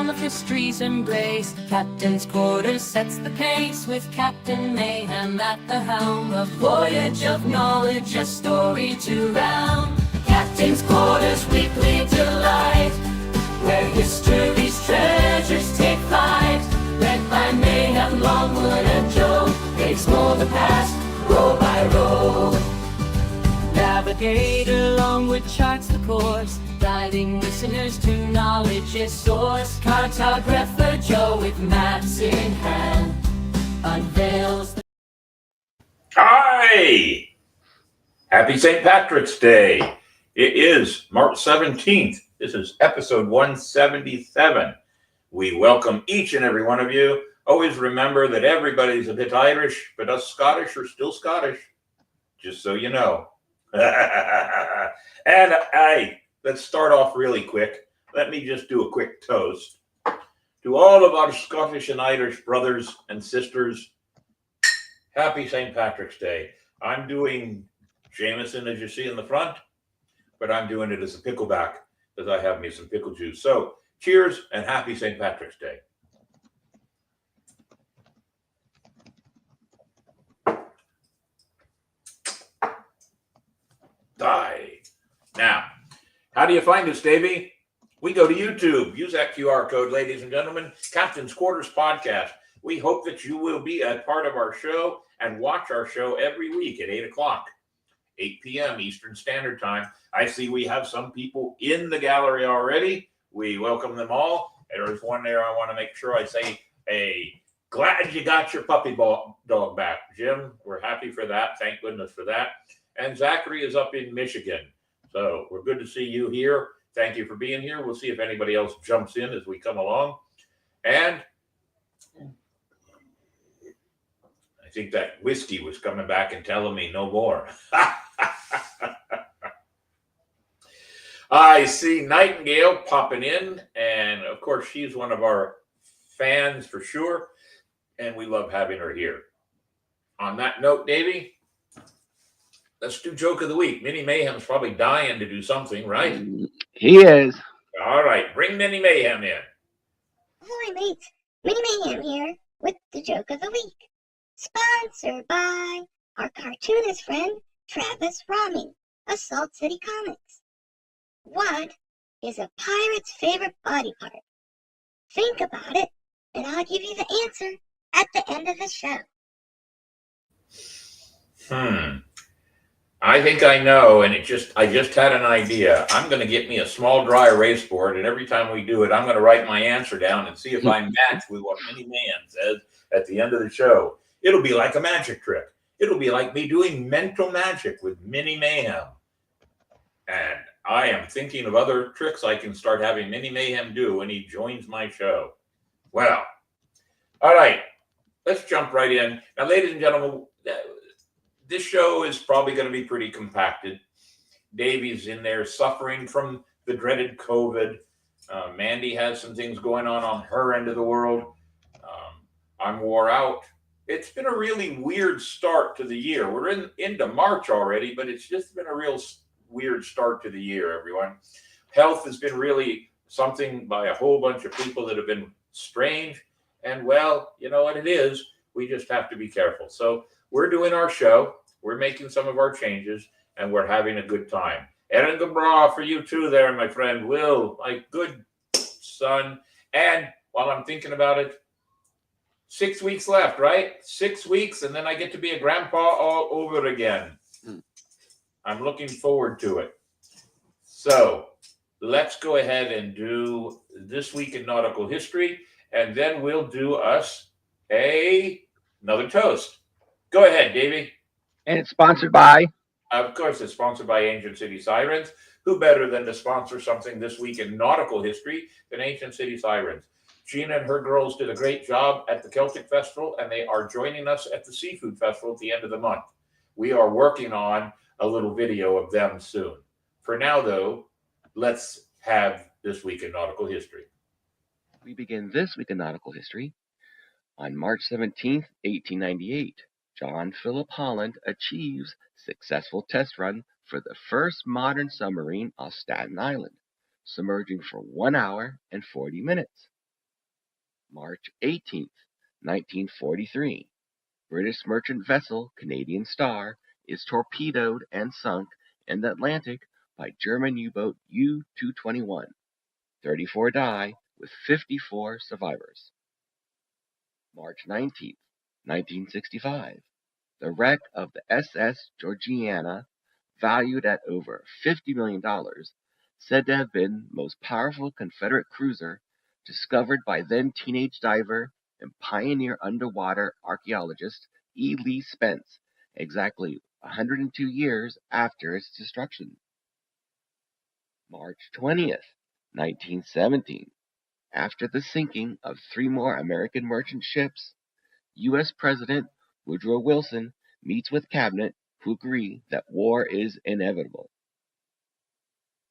of history's embrace. Captain's quarters sets the pace with Captain Mayhem at the helm. A voyage of knowledge, a story to round. Captain's quarters weekly delight, where history's treasures take flight. Led by Mayhem, Longwood, and Joe, they explore the past, row by row. Navigator Longwood charts the course, guiding listeners to knowledge's source. Cartographer Joe, with maps in hand, unveils the... Hi! Happy St. Patrick's Day. It is March 17th. This is episode 177. We welcome each and every one of you. Always remember that everybody's a bit Irish, but us Scottish are still Scottish, just so you know. And let's start off really quick. Let me just do a quick toast to all of our Scottish and Irish brothers and sisters. Happy St. Patrick's Day. I'm doing Jameson, as you see in the front, but I'm doing it as a pickleback because I have me some pickle juice. So cheers and happy St. Patrick's Day. Now, how do you find us, Davey? We go to YouTube. Use that QR code, ladies and gentlemen. Captain's Quarters Podcast. We hope that you will be a part of our show and watch our show every week at 8 o'clock, 8 p.m. Eastern Standard Time. I see we have some people in the gallery already. We welcome them all. There's one there I want to make sure I say, hey, glad you got your puppy dog back, Jim. We're happy for that. Thank goodness for that. And Zachary is up in Michigan. So we're good to see you here. Thank you for being here. We'll see if anybody else jumps in as we come along. And I think that whiskey was coming back and telling me no more. I see Nightingale popping in. And of course, she's one of our fans for sure. And we love having her here. On that note, Davey, let's do Joke of the Week. Minnie Mayhem's probably dying to do something, right? He is. All right, bring Minnie Mayhem in. Hi, mates. Minnie Mayhem here with the Joke of the Week. Sponsored by our cartoonist friend, Travis Rami of Salt City Comics. What is a pirate's favorite body part? Think about it, and I'll give you the answer at the end of the show. I think I know, and I just had an idea. I'm going to get me a small dry erase board, and every time we do it, I'm going to write my answer down and see if I match with what Minnie Mayhem says at the end of the show. It'll be like a magic trick. It'll be like me doing mental magic with Minnie Mayhem. And I am thinking of other tricks I can start having Minnie Mayhem do when he joins my show. Well, all right, let's jump right in. Now, ladies and gentlemen, this show is probably going to be pretty compacted. Davey's in there suffering from the dreaded COVID. Mandy has some things going on her end of the world. I'm wore out. It's been a really weird start to the year. We're into March already, but it's just been a real weird start to the year, everyone. Health has been really something by a whole bunch of people that have been strange. And well, you know what it is. We just have to be careful. So we're doing our show. We're making some of our changes, and we're having a good time. Erin Gabra for you too there, my friend. Will, my good son. And while I'm thinking about it, 6 weeks left, right? 6 weeks, and then I get to be a grandpa all over again. I'm looking forward to it. So let's go ahead and do This Week in Nautical History, and then we'll do us another toast. Go ahead, Davey. And it's sponsored by? Of course, it's sponsored by Ancient City Sirens. Who better than to sponsor something this week in nautical history than Ancient City Sirens? Gina and her girls did a great job at the Celtic Festival, and they are joining us at the Seafood Festival at the end of the month. We are working on a little video of them soon. For now, though, let's have This Week in Nautical History. We begin This Week in Nautical History on March 17th, 1898. John Philip Holland achieves successful test run for the first modern submarine off Staten Island, submerging for 1 hour and 40 minutes. March 18th, 1943. British merchant vessel Canadian Star is torpedoed and sunk in the Atlantic by German U-boat U-221. 34 die, with 54 survivors. March 19th, 1965. The wreck of the SS Georgiana, valued at over $50 million, said to have been the most powerful Confederate cruiser discovered by then teenage diver and pioneer underwater archaeologist E. Lee Spence, exactly 102 years after its destruction. March 20th, 1917. After the sinking of 3 more American merchant ships, U.S. President Woodrow Wilson meets with cabinet who agree that war is inevitable.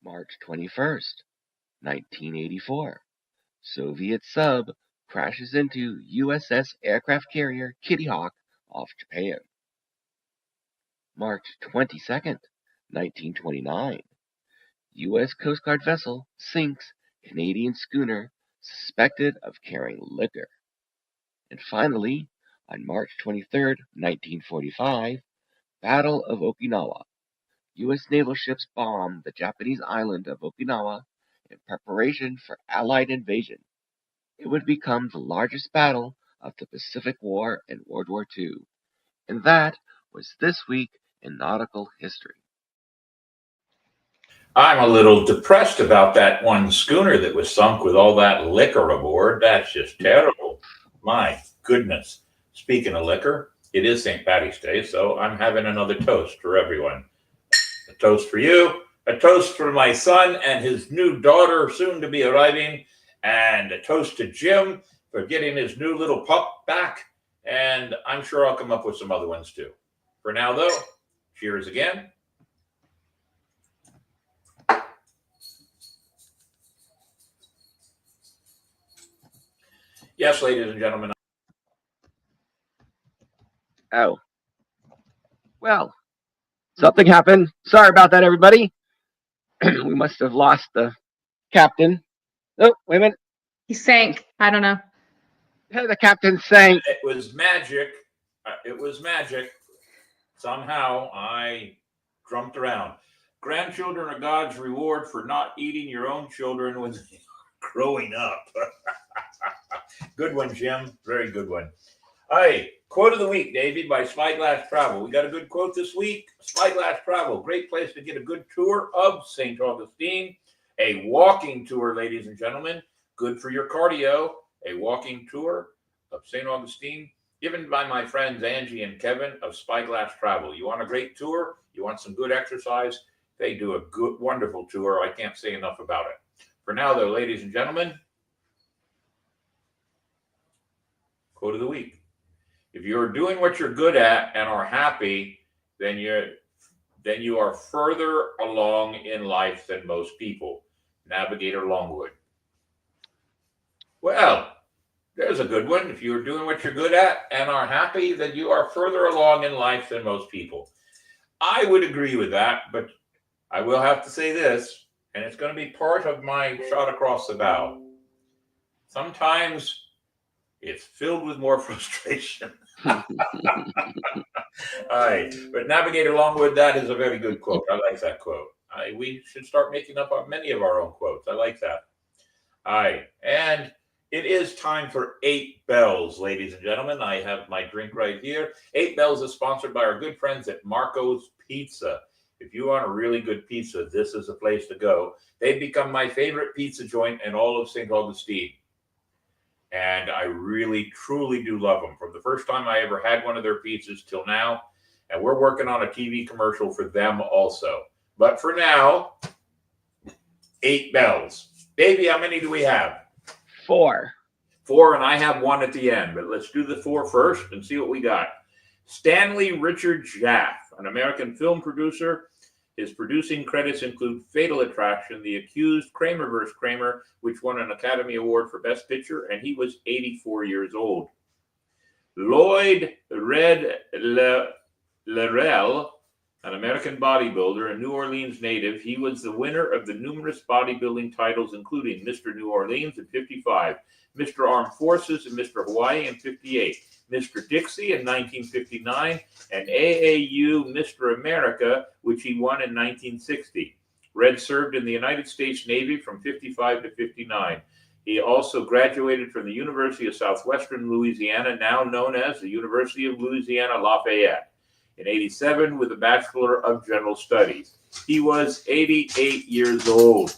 March 21st, 1984. Soviet sub crashes into USS aircraft carrier Kitty Hawk off Japan. March 22nd, 1929. U.S. Coast Guard vessel sinks Canadian schooner suspected of carrying liquor. And finally, on March 23, 1945, Battle of Okinawa. U.S. naval ships bomb the Japanese island of Okinawa in preparation for Allied invasion. It would become the largest battle of the Pacific War and World War II. And that was this week in nautical history. I'm a little depressed about that one schooner that was sunk with all that liquor aboard. That's just terrible. My goodness. Speaking of liquor, it is St. Patty's Day, so I'm having another toast for everyone. A toast for you, a toast for my son and his new daughter soon to be arriving, and a toast to Jim for getting his new little pup back. And I'm sure I'll come up with some other ones too. For now, though, cheers again. Yes, ladies and gentlemen. Oh. Well, something happened. Sorry about that, everybody. We must have lost the captain. Oh, wait a minute. He sank. I don't know. The captain sank. It was magic. It was magic. Somehow I jumped around. Grandchildren are God's reward for not eating your own children when growing up. Good one, Jim. Very good one. Hey, quote of the week, Davey, by Spyglass Travel. We got a good quote this week. Spyglass Travel, great place to get a good tour of St. Augustine. A walking tour, ladies and gentlemen. Good for your cardio. A walking tour of St. Augustine, given by my friends Angie and Kevin of Spyglass Travel. You want a great tour? You want some good exercise? They do a good, wonderful tour. I can't say enough about it. For now, though, ladies and gentlemen, quote of the week. If you're doing what you're good at and are happy, then you are further along in life than most people. Navigator Longwood. Well, there's a good one. If you're doing what you're good at and are happy, then you are further along in life than most people. I would agree with that, but I will have to say this, and it's going to be part of my shot across the bow. Sometimes it's filled with more frustration. All right. But Navigator Longwood, that is a very good quote. I like that quote. We should start making up many of our own quotes. I like that. All right. And it is time for 8 Bells, ladies and gentlemen. I have my drink right here. 8 Bells is sponsored by our good friends at Marco's Pizza. If you want a really good pizza, this is a place to go. They've become my favorite pizza joint in all of St. Augustine. And I really, truly do love them. From the first time I ever had one of their pizzas till now. And we're working on a TV commercial for them also. But for now, 8 Bells. Davey, how many do we have? 4. 4, and I have 1 at the end. But let's do the 4 first and see what we got. Stanley Richard Jaffe, an American film producer. His producing credits include Fatal Attraction, The Accused, Kramer vs. Kramer, which won an Academy Award for Best Picture, and he was 84 years old. Lloyd Red Lerell, an American bodybuilder, a New Orleans native. He was the winner of the numerous bodybuilding titles, including Mr. New Orleans in 55, Mr. Armed Forces and Mr. Hawaii in 58, Mr. Dixie in 1959, and AAU Mr. America, which he won in 1960. Red served in the United States Navy from 55 to 59. He also graduated from the University of Southwestern Louisiana, now known as the University of Louisiana Lafayette, in 87 with a Bachelor of General Studies. He was 88 years old.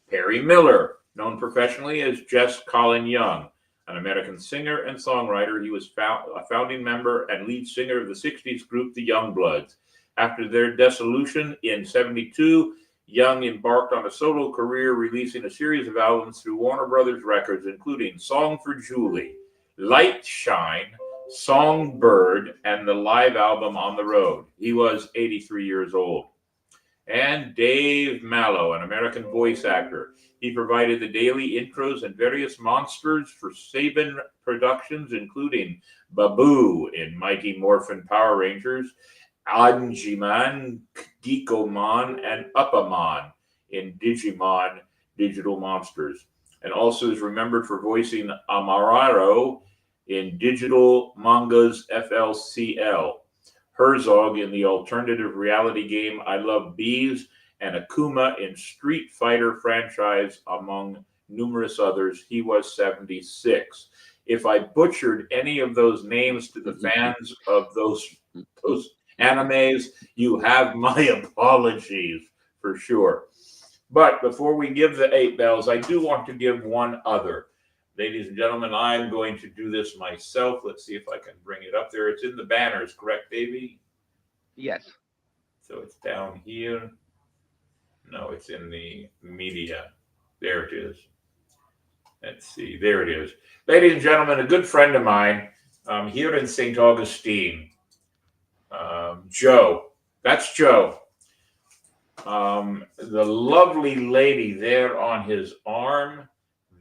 Perry Miller, known professionally as Jess Colin Young, an American singer and songwriter. He was a founding member and lead singer of the 60s group The Youngbloods. After their dissolution in 72, Young embarked on a solo career, releasing a series of albums through Warner Brothers Records, including Song for Julie, Light Shine, Songbird, and the live album On the Road. He was 83 years old. And Dave Mallow, an American voice actor. He provided the daily intros and various monsters for Saban Productions, including Babu in Mighty Morphin Power Rangers, Anjiman, Geekomon, and Uppamon in Digimon Digital Monsters, and also is remembered for voicing Amararo in Digital Manga's FLCL, Herzog in the alternative reality game I Love Bees, and Akuma in Street Fighter franchise, among numerous others. He was 76. If I butchered any of those names to the fans of those animes, you have my apologies for sure. But before we give the 8 bells, I do want to give one other. Ladies and gentlemen, I'm going to do this myself. Let's see if I can bring it up there. It's in the banners, correct, Davey? Yes. So it's down here. No, it's in the media. There it is. Let's see. There it is. Ladies and gentlemen, a good friend of mine here in St. Augustine, Joe. That's Joe. The lovely lady there on his arm,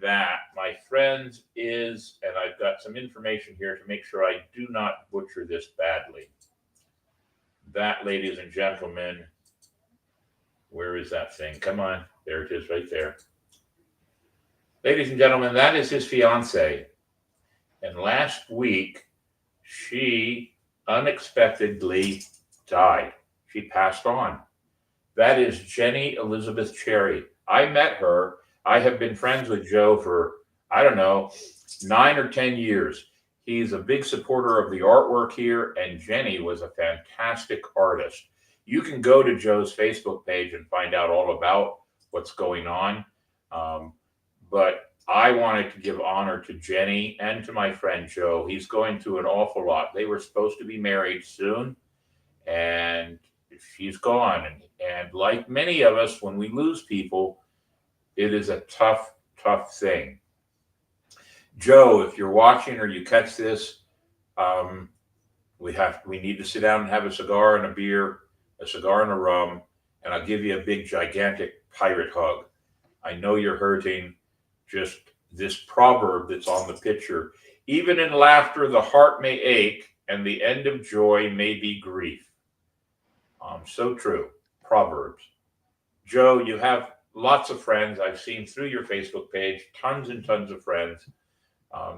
that, my friends, is, and I've got some information here to make sure I do not butcher this badly. That, ladies and gentlemen, where is that thing? Come on. There it is right there. Ladies and gentlemen, that is his fiance. And last week, she unexpectedly died. She passed on. That is Jenny Elizabeth Cherry. I met her. I have been friends with Joe for, I don't know, 9 or 10 years. He's a big supporter of the artwork here, and Jenny was a fantastic artist. You can go to Joe's Facebook page and find out all about what's going on. But I wanted to give honor to Jenny and to my friend Joe. He's going through an awful lot. They were supposed to be married soon, and she's gone. And like many of us, when we lose people, it is a tough, tough thing. Joe, if you're watching or you catch this, we need to sit down and have a cigar and a beer, a cigar and a rum, and I'll give you a big, gigantic pirate hug. I know you're hurting. Just this proverb that's on the picture: even in laughter, the heart may ache, and the end of joy may be grief. So true. Proverbs. Joe, you have lots of friends I've seen through your Facebook page, tons and tons of friends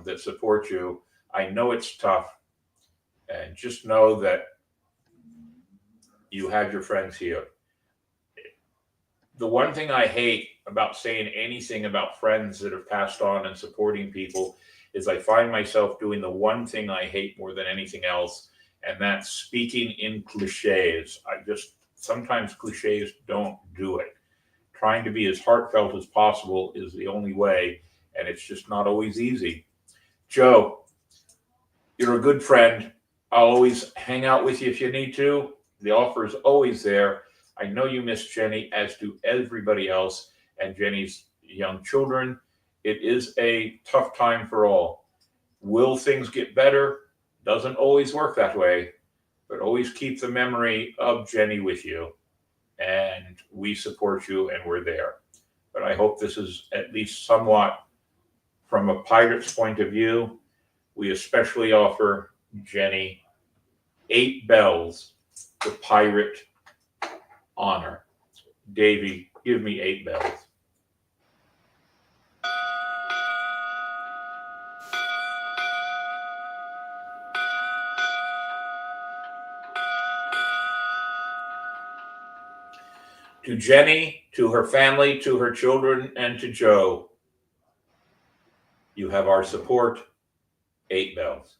that support you. I know it's tough, and just know that you have your friends here. The one thing I hate about saying anything about friends that have passed on and supporting people is I find myself doing the one thing I hate more than anything else, and that's speaking in cliches. Sometimes cliches don't do it. Trying to be as heartfelt as possible is the only way, and it's just not always easy. Joe, you're a good friend. I'll always hang out with you if you need to. The offer is always there. I know you miss Jenny, as do everybody else, and Jenny's young children. It is a tough time for all. Will things get better? Doesn't always work that way, but always keep the memory of Jenny with you. And we support you, and we're there. But I hope this is at least somewhat from a pirate's point of view. We especially offer Jenny 8 bells, the pirate honor. Davy, give me 8 bells. To Jenny, to her family, to her children, and to Joe, you have our support. 8 bells.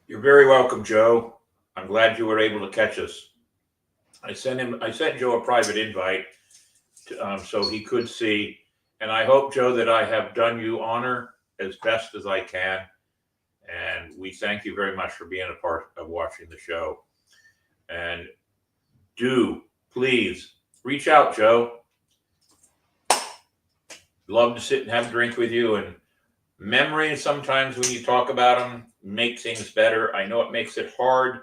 You're very welcome, Joe. I'm glad you were able to catch us. I sent Joe a private invite so he could see. And I hope, Joe, that I have done you honor as best as I can. And we thank you very much for being a part of watching the show. And do please reach out, Joe. Love to sit and have a drink with you. And memories, sometimes when you talk about them, make things better. I know it makes it hard,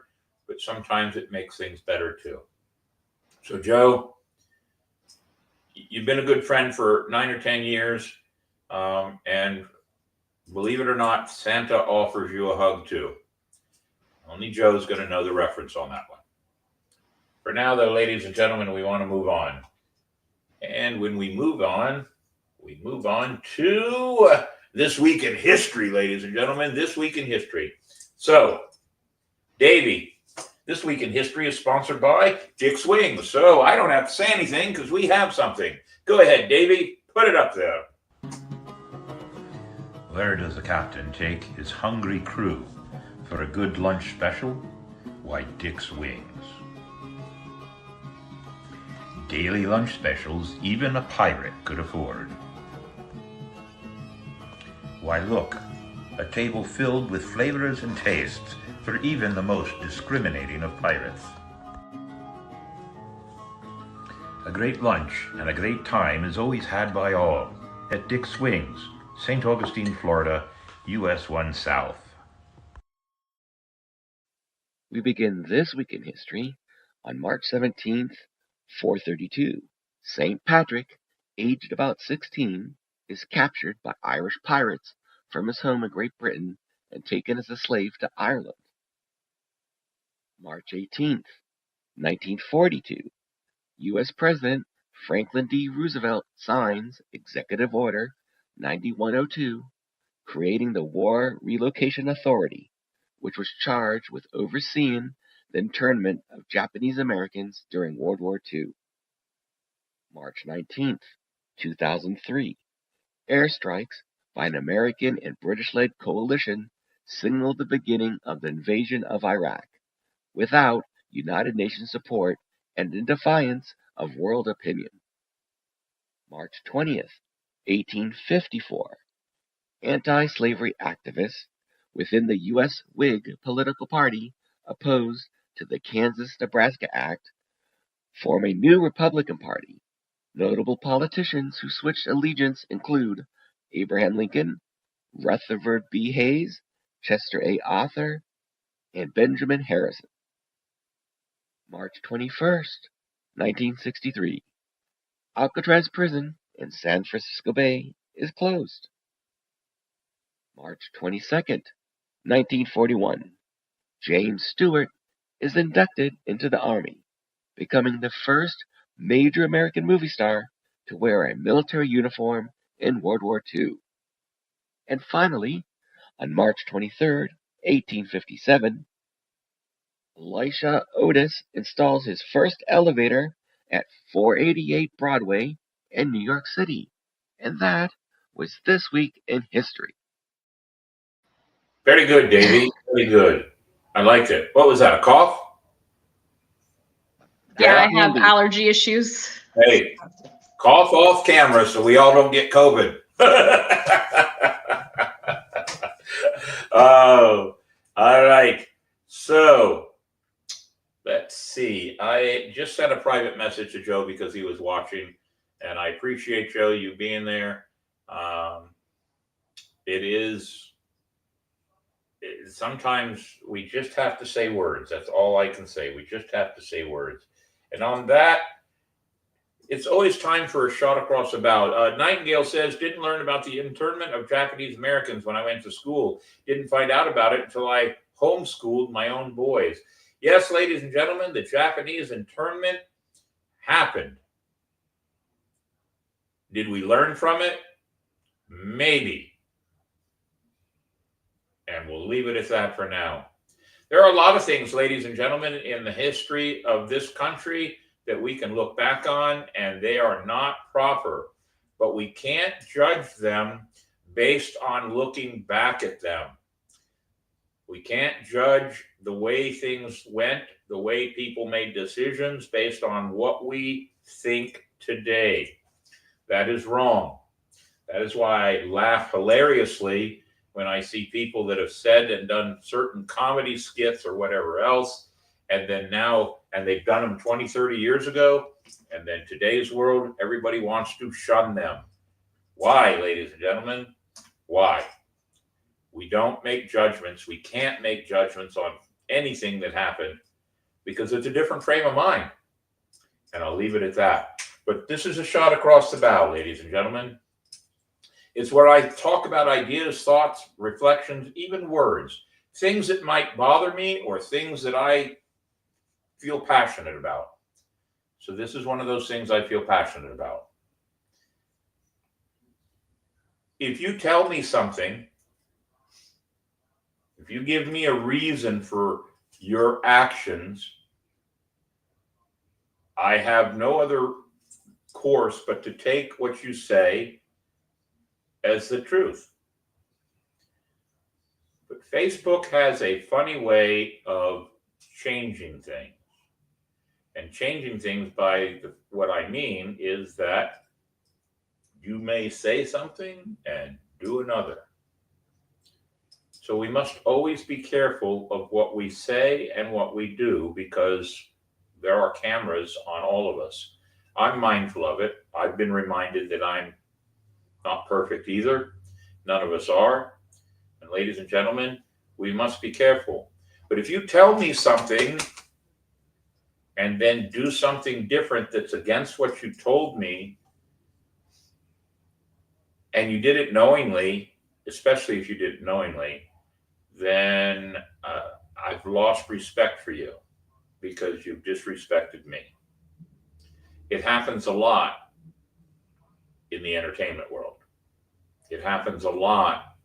but sometimes it makes things better too. So, Joe, you've been a good friend for 9 or 10 years. And believe it or not, Santa offers you a hug too. Only Joe's going to know the reference on that one. For now, though, ladies and gentlemen, we want to move on. And when we move on to This Week in History, ladies and gentlemen. This Week in History. So, Davey, This Week in History is sponsored by Dick's Wings. So I don't have to say anything because we have something. Go ahead, Davey. Put it up there. Where does the captain take his hungry crew for a good lunch special? Why, Dick's Wings. Daily lunch specials even a pirate could afford. Why, look, a table filled with flavors and tastes for even the most discriminating of pirates. A great lunch and a great time is always had by all at Dick's Wings, St. Augustine, Florida, US 1 South. We begin this week in history on March 17th, 432. St. Patrick, aged about 16, is captured by Irish pirates from his home in Great Britain and taken as a slave to Ireland. March 18th, 1942. U.S. President Franklin D. Roosevelt signs Executive Order 9102, creating the War Relocation Authority, which was charged with overseeing the internment of Japanese Americans during World War II. March 19th, 2003. Airstrikes by an American and British-led coalition signaled the beginning of the invasion of Iraq, without United Nations support and in defiance of world opinion. March 20th, 1854. Anti-slavery activists within the U.S. Whig political party opposed to the Kansas-Nebraska Act form a new Republican Party. Notable politicians who switched allegiance include Abraham Lincoln, Rutherford B. Hayes, Chester A. Arthur, and Benjamin Harrison. March 21st, 1963. Alcatraz Prison in San Francisco Bay is closed. March 22nd, 1941. James Stewart is inducted into the Army, becoming the first major American movie star to wear a military uniform in World War II. And finally, on March 23rd, 1857, Elisha Otis installs his first elevator at 488 Broadway in New York City. And that was This Week in History. Very good, Davey. Very good. I liked it. What was that, a cough? Yeah, I have allergy issues. Hey, cough off camera so we all don't get COVID. Oh, all right. So, let's see. I just sent a private message to Joe because he was watching, and I appreciate, Joe, you being there. Sometimes we just have to say words. That's all I can say. We just have to say words. And on that, It's always time for a shot across the bow. Nightingale says, didn't learn about the internment of Japanese Americans when I went to school. Didn't find out about it until I homeschooled my own boys. Yes, ladies and gentlemen, the Japanese internment happened. Did we learn from it? Maybe. And we'll leave it at that for now. There are a lot of things, ladies and gentlemen, in the history of this country that we can look back on, and they are not proper. But we can't judge them based on looking back at them. We can't judge the way things went, the way people made decisions based on what we think today. That is wrong. That is why I laugh hilariously when I see people that have said and done certain comedy skits or whatever else, and then now, and they've done them 20, 30 years ago, and then today's world, everybody wants to shun them. Why, ladies and gentlemen? Why? We don't make judgments. We can't make judgments on anything that happened because it's a different frame of mind. And I'll leave it at that. But this is a shot across the bow, ladies and gentlemen. It's where I talk about ideas, thoughts, reflections, even words, things that might bother me or things that I feel passionate about. So this is one of those things I feel passionate about. If you tell me something, if you give me a reason for your actions, I have no other course but to take what you say as the truth. But Facebook has a funny way of changing things. And changing things by what I mean is that you may say something and do another. So we must always be careful of what we say and what we do because there are cameras on all of us. I'm mindful of it. I've been reminded that I'm not perfect either. None of us are. And ladies and gentlemen, we must be careful. But if you tell me something and then do something different that's against what you told me, and you did it knowingly, especially if you did it knowingly, then I've lost respect for you because you've disrespected me. It happens a lot in the entertainment world. It happens a lot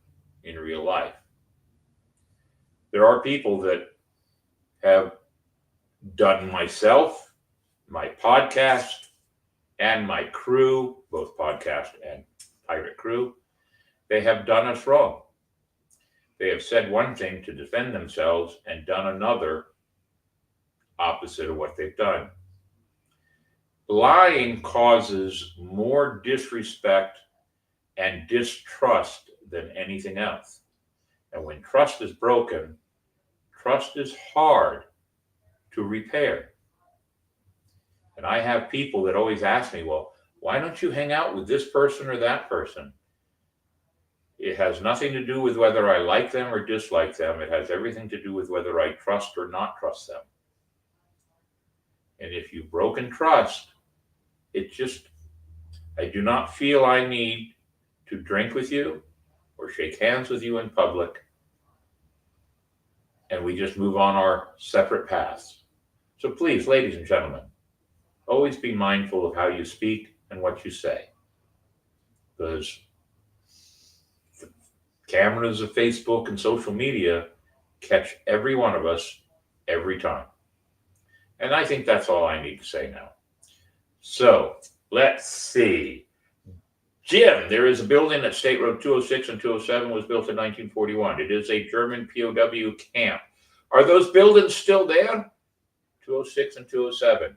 in real life. There are people that have done myself, my podcast, and my crew, both podcast and pirate crew. They have done us wrong. They have said one thing to defend themselves and done another opposite of what they've done. Lying causes more disrespect and distrust than anything else. And when trust is broken, trust is hard to repair. And I have people that always ask me, well, why don't you hang out with this person or that person? It has nothing to do with whether I like them or dislike them. It has everything to do with whether I trust or not trust them. And if you've broken trust, I do not feel I need to drink with you or shake hands with you in public. And we just move on our separate paths. So please, ladies and gentlemen, always be mindful of how you speak and what you say. Because the cameras of Facebook and social media catch every one of us every time. And I think that's all I need to say now. So let's see. Jim, there is a building at State Road 206 and 207 was built in 1941. It is a German POW camp. Are those buildings still there? 206 and 207.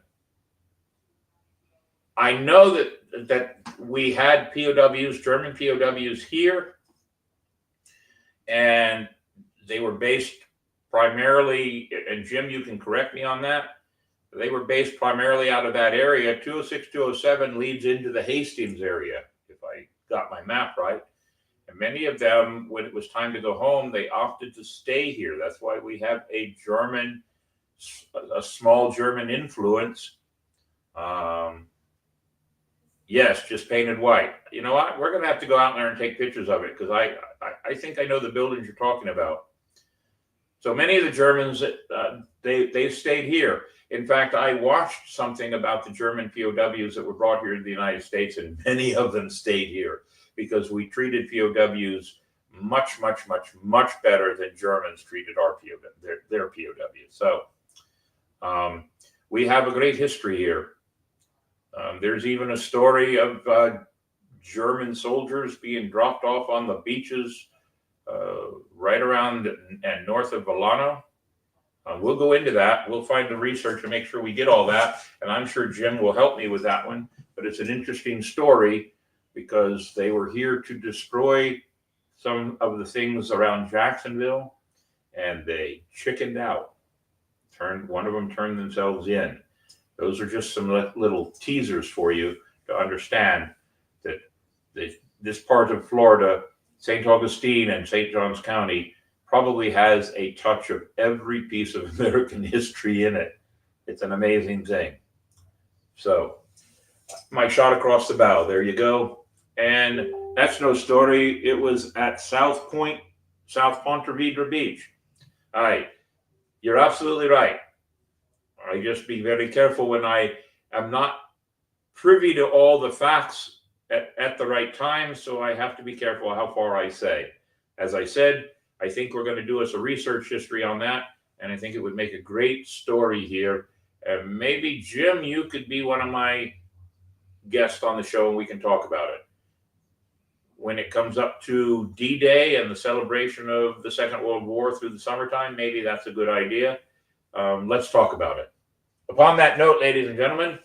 I know that we had POWs, German POWs here, and they were based primarily, and Jim, you can correct me on that, they were based primarily out of that area. 206, 207 leads into the Hastings area, if I got my map right. And many of them, when it was time to go home, they opted to stay here. That's why we have a small German influence Yes, just painted white. You know what? We're going to have to go out there and take pictures of it because I think I know the buildings you're talking about. So many of the Germans, they stayed here. In fact, I watched something about the German POWs that were brought here to the United States, and many of them stayed here because we treated POWs much, much, much, much better than Germans treated our their POWs. So we have a great history here. There's even a story of German soldiers being dropped off on the beaches right around and north of Volano. We'll go into that. We'll find the research and make sure we get all that. And I'm sure Jim will help me with that one. But it's an interesting story because they were here to destroy some of the things around Jacksonville, and they chickened out. One of them turned themselves in. Those are just some little teasers for you to understand that this part of Florida, St. Augustine and St. Johns County, probably has a touch of every piece of American history in it. It's an amazing thing. So, my shot across the bow, there you go. And that's no story. It was at South Point, South Ponte Vedra Beach. All right, you're absolutely right. I just be very careful when I am not privy to all the facts at the right time, so I have to be careful how far I say. As I said, I think we're going to do us a research history on that, and I think it would make a great story here. And maybe, Jim, you could be one of my guests on the show, and we can talk about it. When it comes up to D-Day and the celebration of the Second World War through the summertime, maybe that's a good idea. Let's talk about it. Upon that note, ladies and gentlemen,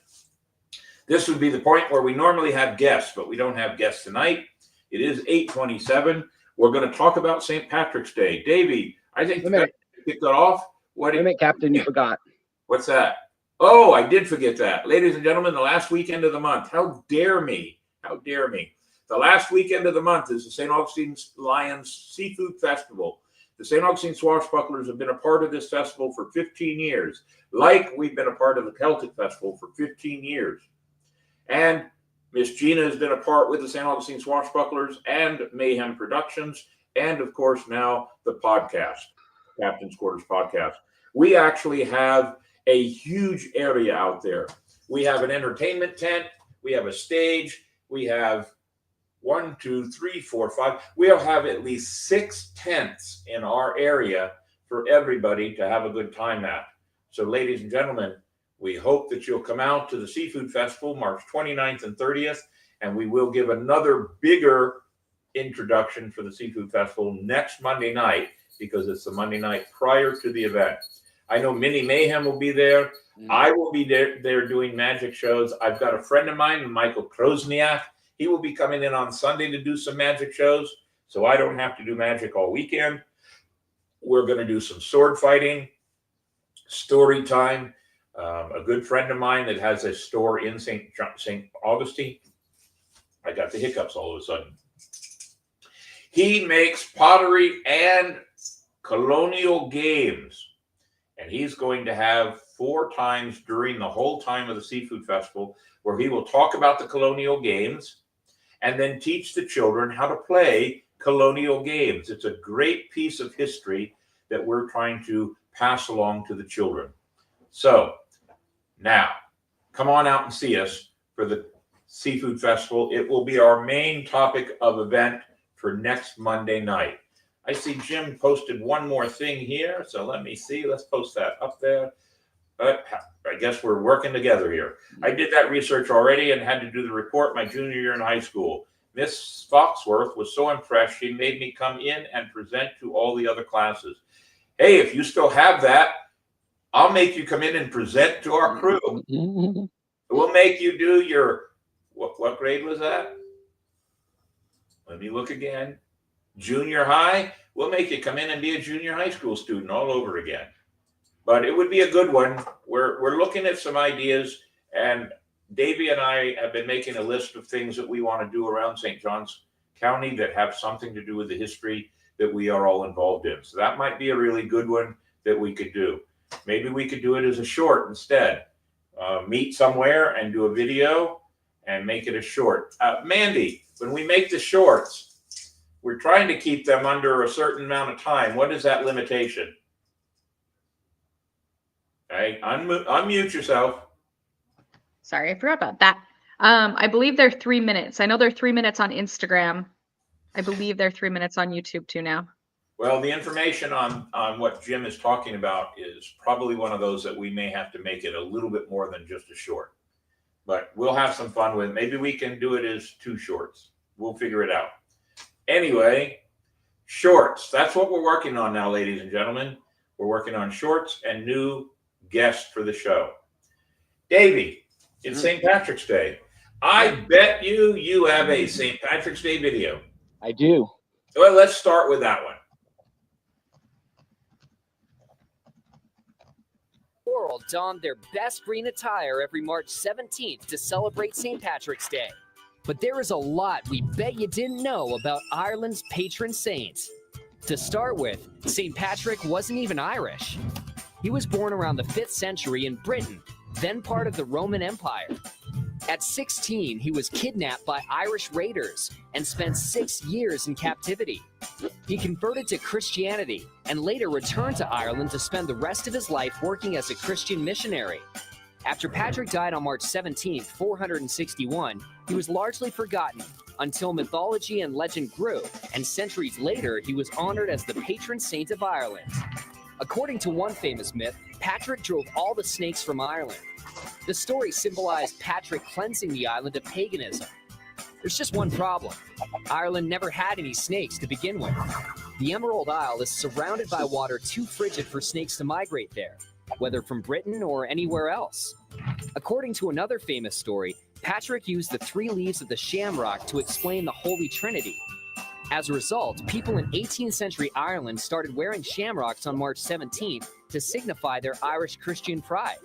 this would be the point where we normally have guests, but we don't have guests tonight. It is 8:27. We're going to talk about St. Patrick's Day. Davey, I think you kicked that off. Wait a minute, Captain, you forgot. What's that? Oh, I did forget that. Ladies and gentlemen, the last weekend of the month. How dare me? How dare me? The last weekend of the month is the St. Augustine Lions Seafood Festival. The St. Augustine Swashbucklers have been a part of this festival for 15 years, like we've been a part of the Celtic Festival for 15 years. And Miss Gina has been a part with the St. Augustine Swashbucklers and Mayhem Productions, and of course now the podcast, Captain's Quarters Podcast. We actually have a huge area out there. We have an entertainment tent, we have a stage, we have 1, 2, 3, 4, 5. We'll have at least 6 tents in our area for everybody to have a good time at. So, ladies and gentlemen, we hope that you'll come out to the Seafood Festival, March 29th and 30th, and we will give another bigger introduction for the Seafood Festival next Monday night because it's the Monday night prior to the event. I know Mini Mayhem will be there. I will be there doing magic shows. I've got a friend of mine, Michael Krosniak. He will be coming in on Sunday to do some magic shows, so I don't have to do magic all weekend. We're going to do some sword fighting, story time. A good friend of mine that has a store in St. Augustine. I got the hiccups all of a sudden. He makes pottery and colonial games. And he's going to have 4 times during the whole time of the Seafood Festival where he will talk about the colonial games and then teach the children how to play colonial games. It's a great piece of history that we're trying to pass along to the children. So now, come on out and see us for the Seafood Festival. It will be our main topic of event for next Monday night. I see Jim posted one more thing here, so let me see. Let's post that up there. But I guess we're working together here. I did that research already and had to do the report my junior year in high school. Miss Foxworth was so impressed, she made me come in and present to all the other classes. Hey, if you still have that, I'll make you come in and present to our crew. We'll make you do your, what grade was that? Let me look again. Junior high. We'll make you come in and be a junior high school student all over again. But it would be a good one. We're looking at some ideas, and Davey and I have been making a list of things that we want to do around St. Johns County that have something to do with the history that we are all involved in. So that might be a really good one that we could do. Maybe we could do it as a short instead. Meet somewhere and do a video and make it a short. Mandy, when we make the shorts, we're trying to keep them under a certain amount of time. What is that limitation? Okay, unmute yourself. Sorry, I forgot about that. I believe they're 3 minutes. I know they're 3 minutes on Instagram. I believe they're 3 minutes on YouTube too now. Well, the information on what Jim is talking about is probably one of those that we may have to make it a little bit more than just a short. But we'll have some fun with it. Maybe we can do it as 2 shorts. We'll figure it out. Anyway, shorts. That's what we're working on now, ladies and gentlemen. We're working on shorts and new guests for the show. Davey, it's St. Patrick's Day. I bet you have a St. Patrick's Day video. I do. Well, let's start with that one. World donned their best green attire every March 17th to celebrate St. Patrick's Day. But there is a lot we bet you didn't know about Ireland's patron saint. To start with, St. Patrick wasn't even Irish. He was born around the 5th century in Britain, then part of the Roman Empire. At 16, he was kidnapped by Irish raiders and spent 6 years in captivity. He converted to Christianity and later returned to Ireland to spend the rest of his life working as a Christian missionary. After Patrick died on March 17, 461, he was largely forgotten until mythology and legend grew, and centuries later, he was honored as the patron saint of Ireland. According to one famous myth, Patrick drove all the snakes from Ireland. The story symbolized Patrick cleansing the island of paganism. There's just one problem. Ireland never had any snakes to begin with. The Emerald Isle is surrounded by water too frigid for snakes to migrate there, whether from Britain or anywhere else. According to another famous story, Patrick used the 3 leaves of the shamrock to explain the Holy Trinity. As a result, people in 18th century Ireland started wearing shamrocks on March 17th to signify their Irish Christian pride.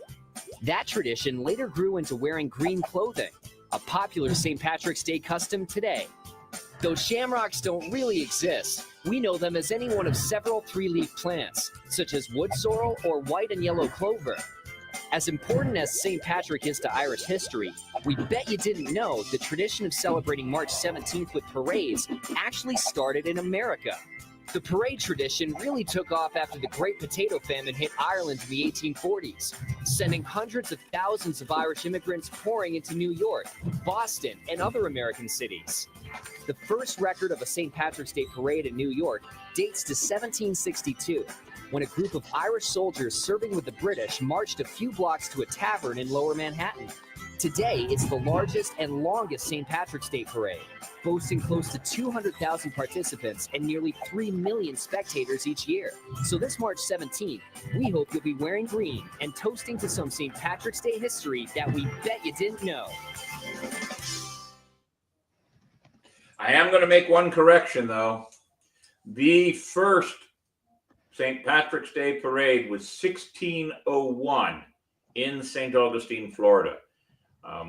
That tradition later grew into wearing green clothing, a popular St. Patrick's Day custom today. Though shamrocks don't really exist, we know them as any one of several 3-leaf plants, such as wood sorrel or white and yellow clover. As important as St. Patrick is to Irish history, we bet you didn't know the tradition of celebrating March 17th with parades actually started in America. The parade tradition really took off after the Great Potato Famine hit Ireland in the 1840s, sending hundreds of thousands of Irish immigrants pouring into New York, Boston, and other American cities. The first record of a St. Patrick's Day parade in New York dates to 1762, when a group of Irish soldiers serving with the British marched a few blocks to a tavern in Lower Manhattan. Today, it's the largest and longest St. Patrick's Day parade, boasting close to 200,000 participants and nearly 3 million spectators each year. So this March 17th, we hope you'll be wearing green and toasting to some St. Patrick's Day history that we bet you didn't know. I am going to make one correction, though. The first St. Patrick's Day parade was 1601 in St. Augustine, Florida.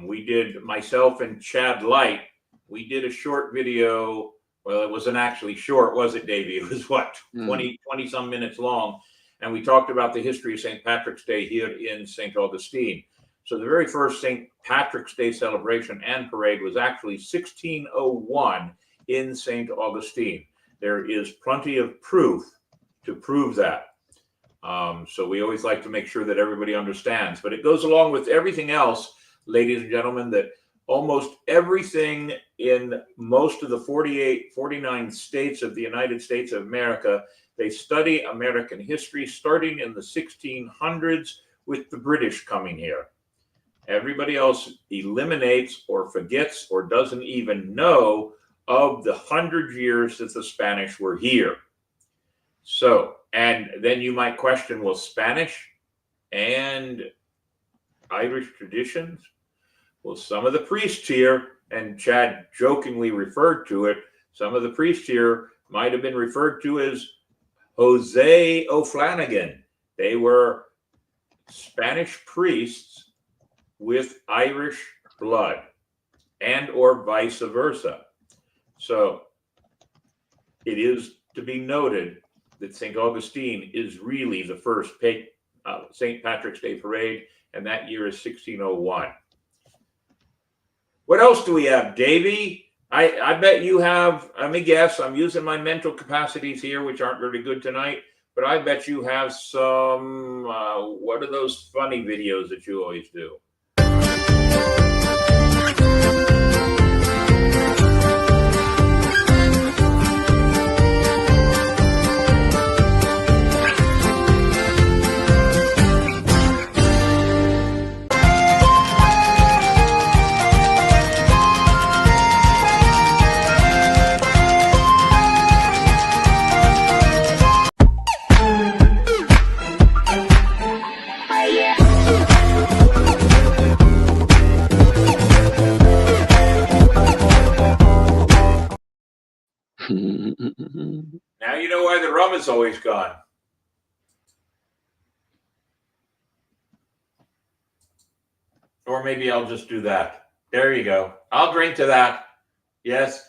We did, myself and Chad Light, we did a short video. Well, it wasn't actually short, was it, Davey? It was what, 20 some minutes long. And we talked about the history of St. Patrick's Day here in St. Augustine. So the very first St. Patrick's Day celebration and parade was actually 1601 in St. Augustine. There is plenty of proof to prove that. So we always like to make sure that everybody understands. But it goes along with everything else, ladies and gentlemen, that almost everything in most of the 49 states of the United States of America, they study American history starting in the 1600s with the British coming here. Everybody else eliminates or forgets or doesn't even know of the 100 years that the Spanish were here. So, and then you might question, well, Spanish and Irish traditions? Well, some of the priests here, and Chad jokingly referred to it, some of the priests here might have been referred to as Jose O'Flanagan. They were Spanish priests with Irish blood, and or vice versa. So it is to be noted that St. Augustine is really the first St. Patrick's Day parade, and that year is 1601. What else do we have, Davey? I bet you have, let me guess, I'm using my mental capacities here, which aren't very good tonight, but I bet you have some, what are those funny videos that you always do? Now you know why the rum is always gone. Or maybe I'll just do that. There you go. I'll drink to that. Yes,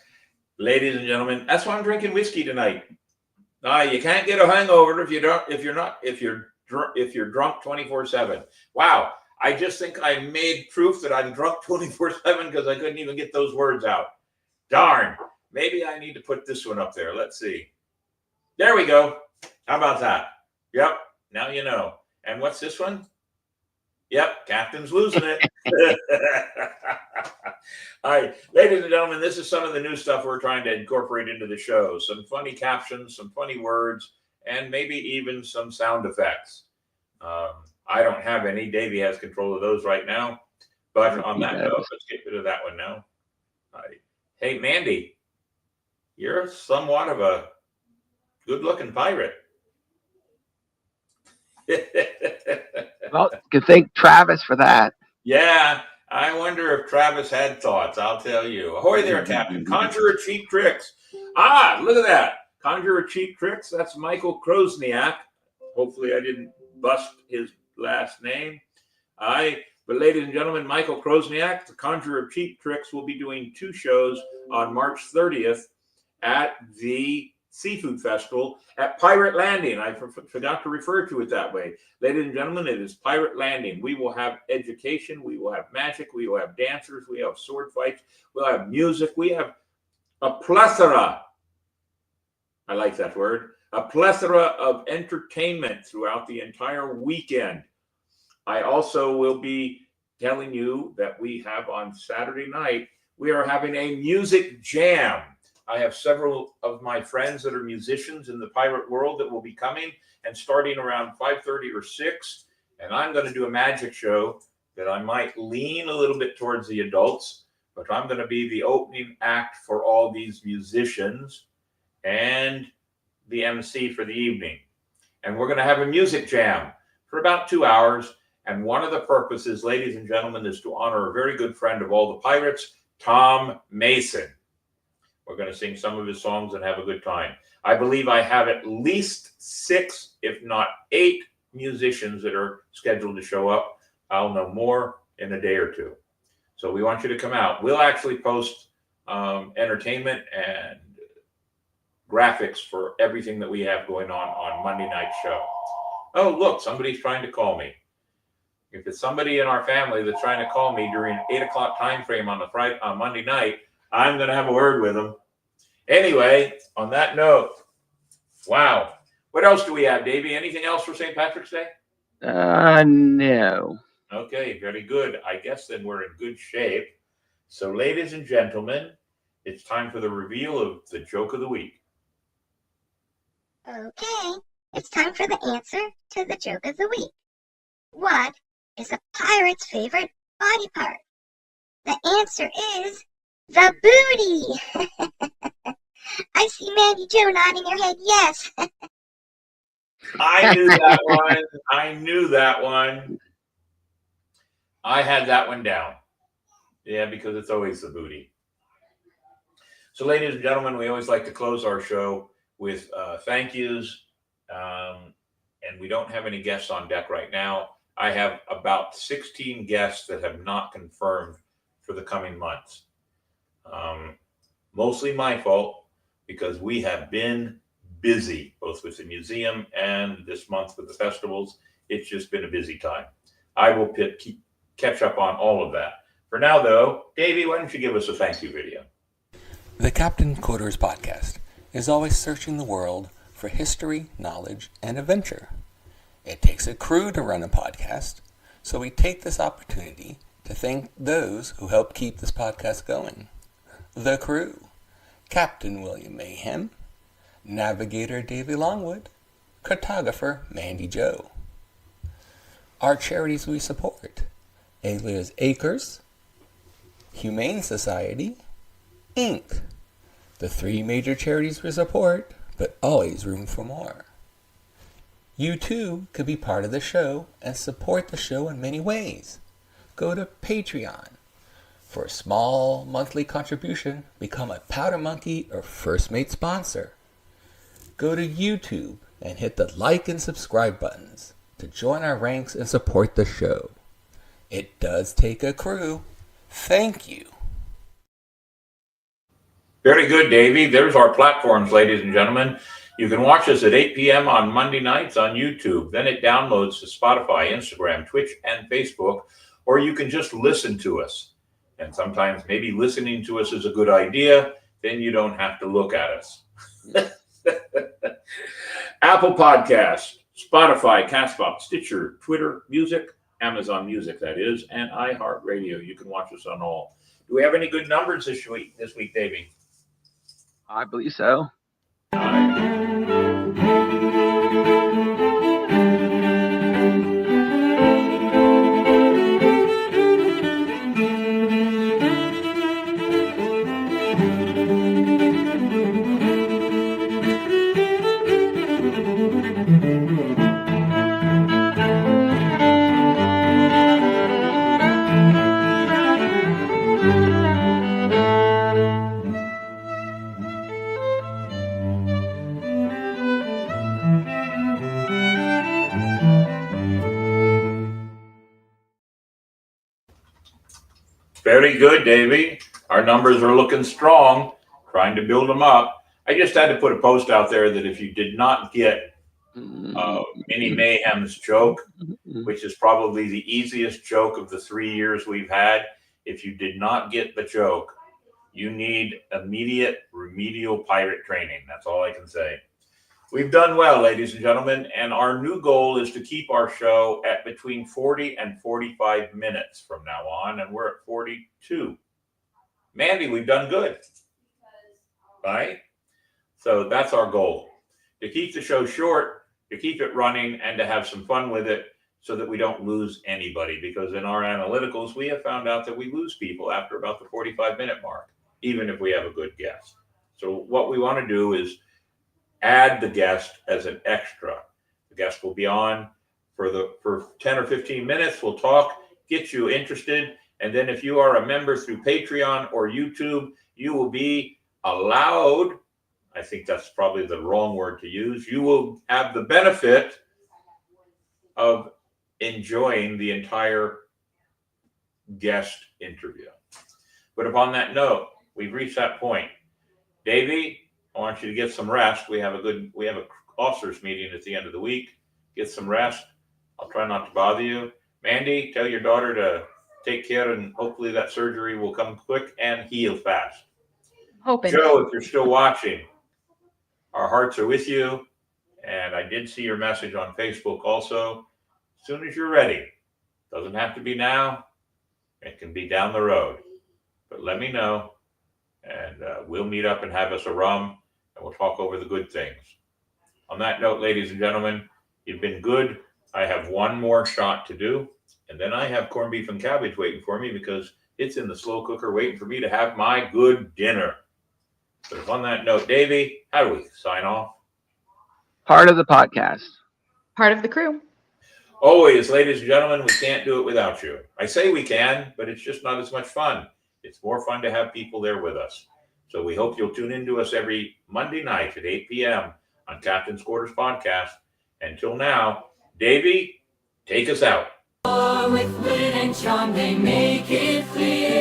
ladies and gentlemen, that's why I'm drinking whiskey tonight. You can't get a hangover if you're drunk 24/7. Wow, I just think I made proof that I'm drunk 24/7 because I couldn't even get those words out. Darn. Maybe I need to put this one up there. Let's see. There we go. How about that? Yep. Now you know. And what's this one? Yep. Captain's losing it. All right. Ladies and gentlemen, this is some of the new stuff we're trying to incorporate into the show. Some funny captions, some funny words, and maybe even some sound effects. I don't have any. Davey has control of those right now. But on that note, let's get rid of that one now. All right. Hey, Mandy. You're somewhat of a good-looking pirate. Well, you can thank Travis for that. Yeah, I wonder if Travis had thoughts. I'll tell you. Ahoy there, Captain. Conjurer Cheap Tricks. Look at that. Conjurer Cheap Tricks. That's Michael Krosniak. Hopefully I didn't bust his last name. But ladies and gentlemen, Michael Krosniak, the Conjurer Cheap Tricks, will be doing 2 shows on March 30th at the Seafood Festival at Pirate Landing. I forgot to refer to it that way. Ladies and gentlemen, it is Pirate Landing. We will have education. We will have magic. We will have dancers. We have sword fights. We'll have music. We have a plethora. I like that word. A plethora of entertainment throughout the entire weekend. I also will be telling you that we have on Saturday night, we are having a music jam. I have several of my friends that are musicians in the pirate world that will be coming, and starting around 5:30 or 6. And I'm going to do a magic show that I might lean a little bit towards the adults, but I'm going to be the opening act for all these musicians and the MC for the evening. And we're going to have a music jam for about 2 hours. And one of the purposes, ladies and gentlemen, is to honor a very good friend of all the pirates, Tom Mason. We're going to sing some of his songs and have a good time. I believe I have at least 6, if not 8, musicians that are scheduled to show up. I'll know more in a day or 2. So we want you to come out. We'll actually post entertainment and graphics for everything that we have going on Monday night show. Oh, look, somebody's trying to call me. If it's somebody in our family that's trying to call me during 8 o'clock time frame on Monday night, I'm going to have a word with them. Anyway, on that note, wow. What else do we have, Davey? Anything else for St. Patrick's Day? No. Okay, very good. I guess then we're in good shape. So, ladies and gentlemen, it's time for the reveal of the joke of the week. Okay, it's time for the answer to the joke of the week. What is a pirate's favorite body part? The answer is the booty. I see Mandy Jo nodding her head yes. I knew that one. I knew that one. I had that one down. Yeah, because it's always the booty. So, ladies and gentlemen, we always like to close our show with thank yous. And we don't have any guests on deck right now. I have about 16 guests that have not confirmed for the coming months. Mostly my fault, because we have been busy, both with the museum and this month with the festivals. It's just been a busy time. I will catch up on all of that. For now, though, Davey, why don't you give us a thank you video? The Captain Quarters Podcast is always searching the world for history, knowledge, and adventure. It takes a crew to run a podcast, so we take this opportunity to thank those who help keep this podcast going. The crew: Captain William Mayhem, Navigator Davey Longwood, Cartographer Mandy Joe. Our charities we support: Alias Acres, Humane Society, Inc. The 3 major charities we support, but always room for more. You too could be part of the show and support the show in many ways. Go to Patreon. For a small monthly contribution, become a Powder Monkey or First Mate sponsor. Go to YouTube and hit the like and subscribe buttons to join our ranks and support the show. It does take a crew. Thank you. Very good, Davey. There's our platforms, ladies and gentlemen. You can watch us at 8 p.m. on Monday nights on YouTube. Then it downloads to Spotify, Instagram, Twitch, and Facebook. Or you can just listen to us. And sometimes maybe listening to us is a good idea. Then you don't have to look at us. Apple Podcasts, Spotify, Castbox, Stitcher, Twitter, Music, Amazon Music, that is, and iHeartRadio. You can watch us on all. Do we have any good numbers this week, Davey? I believe so. Very good, Davey. Our numbers are looking strong, trying to build them up. I just had to put a post out there that if you did not get Mini Mayhem's joke, which is probably the easiest joke of the 3 years we've had, if you did not get the joke, you need immediate remedial pirate training. That's all I can say. We've done well, ladies and gentlemen, and our new goal is to keep our show at between 40 and 45 minutes from now on, and we're at 42. Mandy, we've done good, right? So that's our goal, to keep the show short, to keep it running, and to have some fun with it so that we don't lose anybody, because in our analyticals, we have found out that we lose people after about the 45-minute mark, even if we have a good guest. So what we want to do is add the guest as an extra. The guest will be on for 10 or 15 minutes. We'll talk, get you interested. And then if you are a member through Patreon or YouTube, you will be allowed, I think that's probably the wrong word to use, you will have the benefit of enjoying the entire guest interview. But upon that note, we've reached that point. Davey, I want you to get some rest. We have a officers meeting at the end of the week. Get some rest. I'll try not to bother you. Mandy, tell your daughter to take care, and hopefully that surgery will come quick and heal fast. Hoping. Joe, if you're still watching, our hearts are with you. And I did see your message on Facebook also. As soon as you're ready, doesn't have to be now. It can be down the road. But let me know, and we'll meet up and have us a rum, and we'll talk over the good things. On that note, ladies and gentlemen, you've been good. I have one more shot to do, and then I have corned beef and cabbage waiting for me because it's in the slow cooker waiting for me to have my good dinner. But on that note, Davey, how do we sign off? Part of the podcast. Part of the crew. Always, ladies and gentlemen, we can't do it without you. I say we can, but it's just not as much fun. It's more fun to have people there with us. So we hope you'll tune in to us every Monday night at 8 p.m. on Captain's Quarters Podcast. Until now, Davey, take us out. With wit and charm, they make it clear.